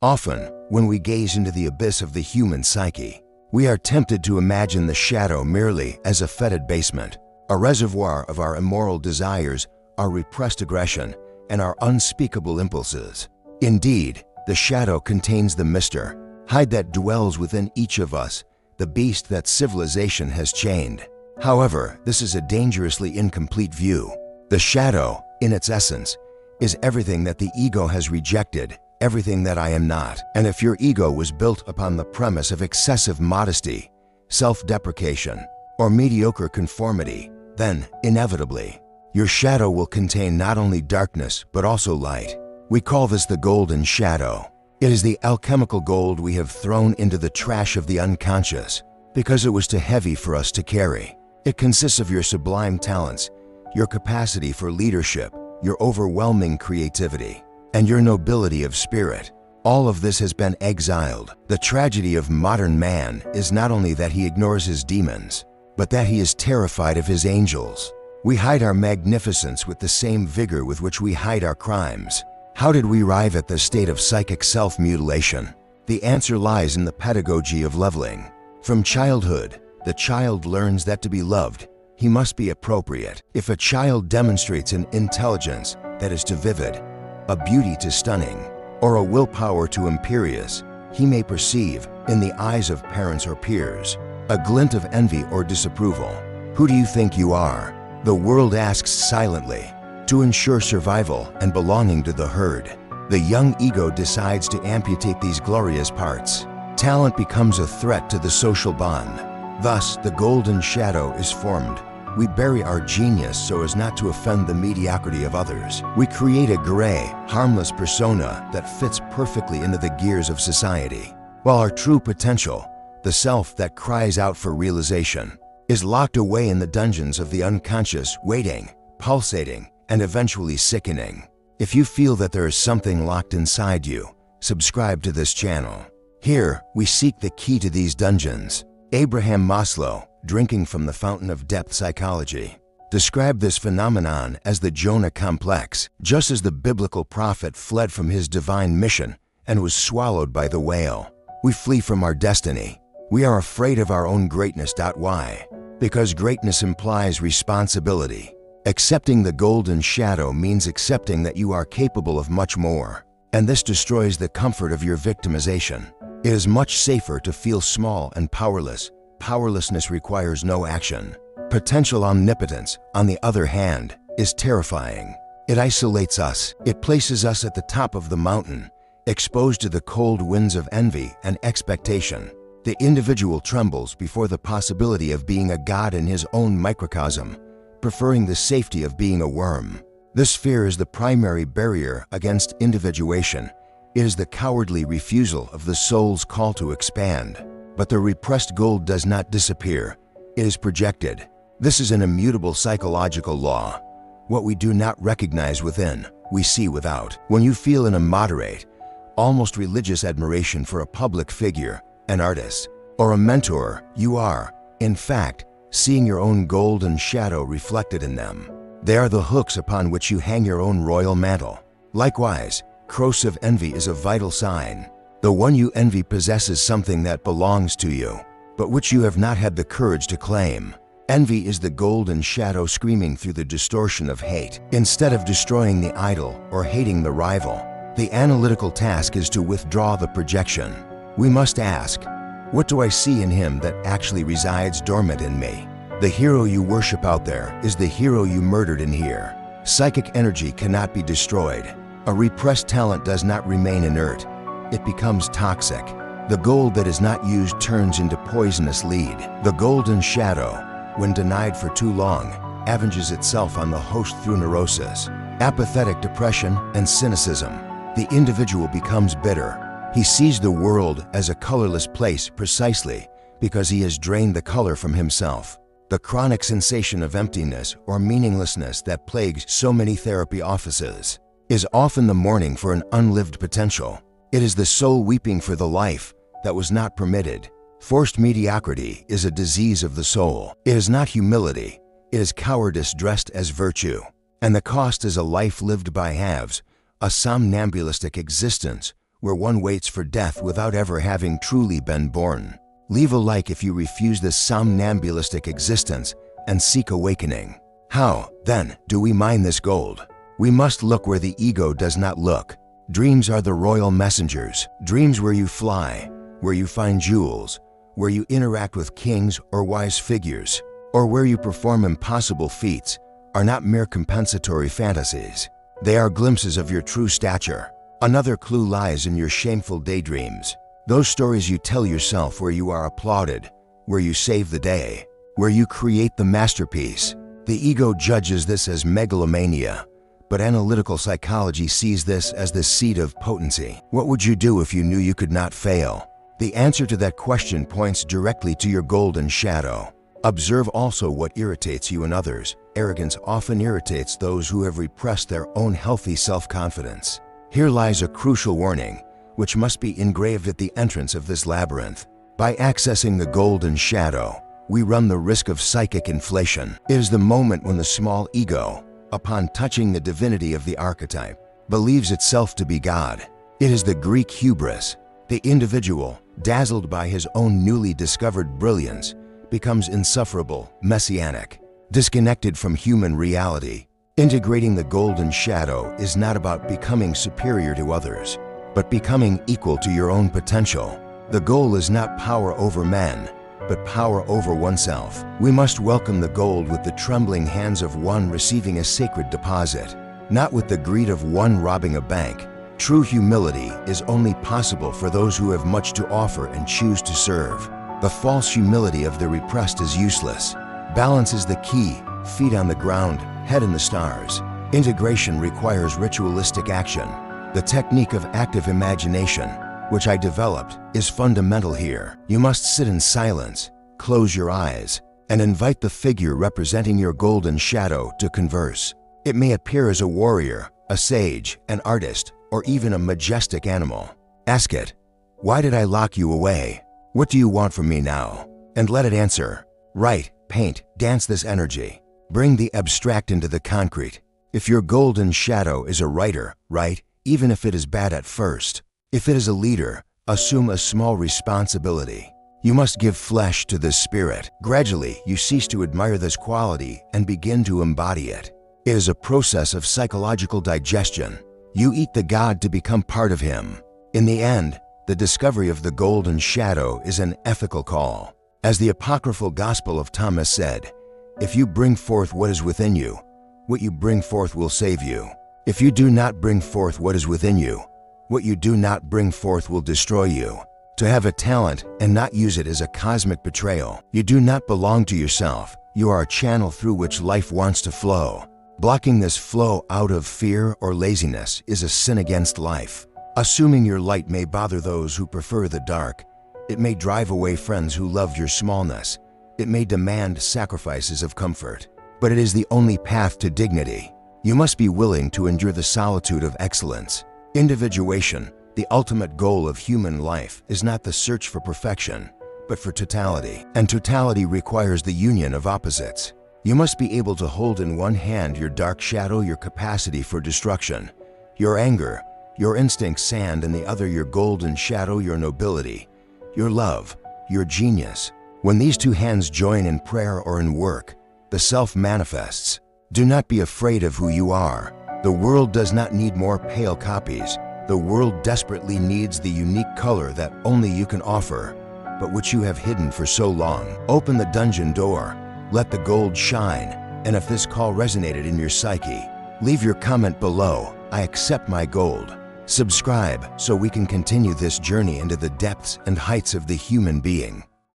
Often, when we gaze into the abyss of the human psyche, we are tempted to imagine the shadow merely as a fetid basement, a reservoir of our immoral desires, our repressed aggression, and our unspeakable impulses. Indeed, the shadow contains the hide that dwells within each of us, the beast that civilization has chained. However, this is a dangerously incomplete view. The shadow, in its essence, is everything that the ego has rejected, everything that I am not. And if your ego was built upon the premise of excessive modesty, self-deprecation, or mediocre conformity, then, inevitably, your shadow will contain not only darkness but also light. We call this the golden shadow. It is the alchemical gold we have thrown into the trash of the unconscious because it was too heavy for us to carry. It consists of your sublime talents, your capacity for leadership, your overwhelming creativity, and your nobility of spirit. All of this has been exiled. The tragedy of modern man is not only that he ignores his demons, but that he is terrified of his angels. We hide our magnificence with the same vigor with which we hide our crimes. How did we arrive at this state of psychic self-mutilation? The answer lies in the pedagogy of leveling. From childhood, the child learns that to be loved, he must be appropriate. If a child demonstrates an intelligence that is too vivid, a beauty too stunning, or a willpower too imperious, he may perceive, in the eyes of parents or peers, a glint of envy or disapproval. Who do you think you are? The world asks silently. To ensure survival and belonging to the herd, the young ego decides to amputate these glorious parts. Talent becomes a threat to the social bond. Thus, the golden shadow is formed. We bury our genius so as not to offend the mediocrity of others. We create a gray, harmless persona that fits perfectly into the gears of society, while our true potential, the self that cries out for realization, is locked away in the dungeons of the unconscious, waiting, pulsating, and eventually sickening. If you feel that there is something locked inside you, subscribe to this channel. Here, we seek the key to these dungeons. Abraham Maslow, drinking from the fountain of depth psychology, described this phenomenon as the Jonah complex, just as the biblical prophet fled from his divine mission and was swallowed by the whale. We flee from our destiny. We are afraid of our own greatness. Why? Because greatness implies responsibility. Accepting the golden shadow means accepting that you are capable of much more, and this destroys the comfort of your victimization. It is much safer to feel small and powerless. Powerlessness requires no action. Potential omnipotence, on the other hand, is terrifying. It isolates us. It places us at the top of the mountain, exposed to the cold winds of envy and expectation. The individual trembles before the possibility of being a god in his own microcosm, preferring the safety of being a worm. This fear is the primary barrier against individuation. It is the cowardly refusal of the soul's call to expand. But the repressed gold does not disappear. It is projected. This is an immutable psychological law. What we do not recognize within, we see without. When you feel an immoderate, almost religious admiration for a public figure, an artist, or a mentor, you are, in fact, seeing your own golden shadow reflected in them. They are the hooks upon which you hang your own royal mantle. Likewise, corrosive envy is a vital sign. The one you envy possesses something that belongs to you, but which you have not had the courage to claim. Envy is the golden shadow screaming through the distortion of hate. Instead of destroying the idol or hating the rival, the analytical task is to withdraw the projection. We must ask, what do I see in him that actually resides dormant in me? The hero you worship out there is the hero you murdered in here. Psychic energy cannot be destroyed. A repressed talent does not remain inert. It becomes toxic. The gold that is not used turns into poisonous lead. The golden shadow, when denied for too long, avenges itself on the host through neurosis, apathetic depression, and cynicism. The individual becomes bitter. He sees the world as a colorless place precisely because he has drained the color from himself. The chronic sensation of emptiness or meaninglessness that plagues so many therapy offices is often the mourning for an unlived potential. It is the soul weeping for the life that was not permitted. Forced mediocrity is a disease of the soul. It is not humility. It is cowardice dressed as virtue. And the cost is a life lived by halves, a somnambulistic existence where one waits for death without ever having truly been born. Leave a like if you refuse this somnambulistic existence and seek awakening. How, then, do we mine this gold? We must look where the ego does not look. Dreams are the royal messengers. Dreams where you fly, where you find jewels, where you interact with kings or wise figures, or where you perform impossible feats, are not mere compensatory fantasies. They are glimpses of your true stature. Another clue lies in your shameful daydreams. Those stories you tell yourself where you are applauded, where you save the day, where you create the masterpiece. The ego judges this as megalomania, but analytical psychology sees this as the seed of potency. What would you do if you knew you could not fail? The answer to that question points directly to your golden shadow. Observe also what irritates you in others. Arrogance often irritates those who have repressed their own healthy self-confidence. Here lies a crucial warning, which must be engraved at the entrance of this labyrinth. By accessing the golden shadow, we run the risk of psychic inflation. It is the moment when the small ego, upon touching the divinity of the archetype, believes itself to be God. It is the Greek hubris. The individual, dazzled by his own newly discovered brilliance, becomes insufferable, messianic, disconnected from human reality. Integrating the golden shadow is not about becoming superior to others, but becoming equal to your own potential. The goal is not power over men, but power over oneself. We must welcome the gold with the trembling hands of one receiving a sacred deposit, not with the greed of one robbing a bank. True humility is only possible for those who have much to offer and choose to serve. The false humility of the repressed is useless. Balance is the key. Feet on the ground, head in the stars. Integration requires ritualistic action. The technique of active imagination, which I developed, is fundamental here. You must sit in silence, close your eyes, and invite the figure representing your golden shadow to converse. It may appear as a warrior, a sage, an artist, or even a majestic animal. Ask it, "Why did I lock you away? What do you want from me now?" And let it answer. Write, paint, dance this energy. Bring the abstract into the concrete. If your golden shadow is a writer, write, even if it is bad at first. If it is a leader, assume a small responsibility. You must give flesh to this spirit. Gradually, you cease to admire this quality and begin to embody it. It is a process of psychological digestion. You eat the god to become part of him. In the end, the discovery of the golden shadow is an ethical call. As the apocryphal Gospel of Thomas said, "If you bring forth what is within you, what you bring forth will save you. If you do not bring forth what is within you, what you do not bring forth will destroy you." To have a talent and not use it is a cosmic betrayal. You do not belong to yourself. You are a channel through which life wants to flow. Blocking this flow out of fear or laziness is a sin against life. Assuming your light may bother those who prefer the dark. It may drive away friends who love your smallness. It may demand sacrifices of comfort. But it is the only path to dignity. You must be willing to endure the solitude of excellence. Individuation, the ultimate goal of human life, is not the search for perfection, but for totality. And totality requires the union of opposites. You must be able to hold in one hand your dark shadow, your capacity for destruction, your anger, your instinct sand, and the other your golden shadow, your nobility, your love, your genius. When these two hands join in prayer or in work, the self manifests. Do not be afraid of who you are. The world does not need more pale copies. The world desperately needs the unique color that only you can offer, but which you have hidden for so long. Open the dungeon door. Let the gold shine. And if this call resonated in your psyche, leave your comment below. I accept my gold. Subscribe so we can continue this journey into the depths and heights of the human being.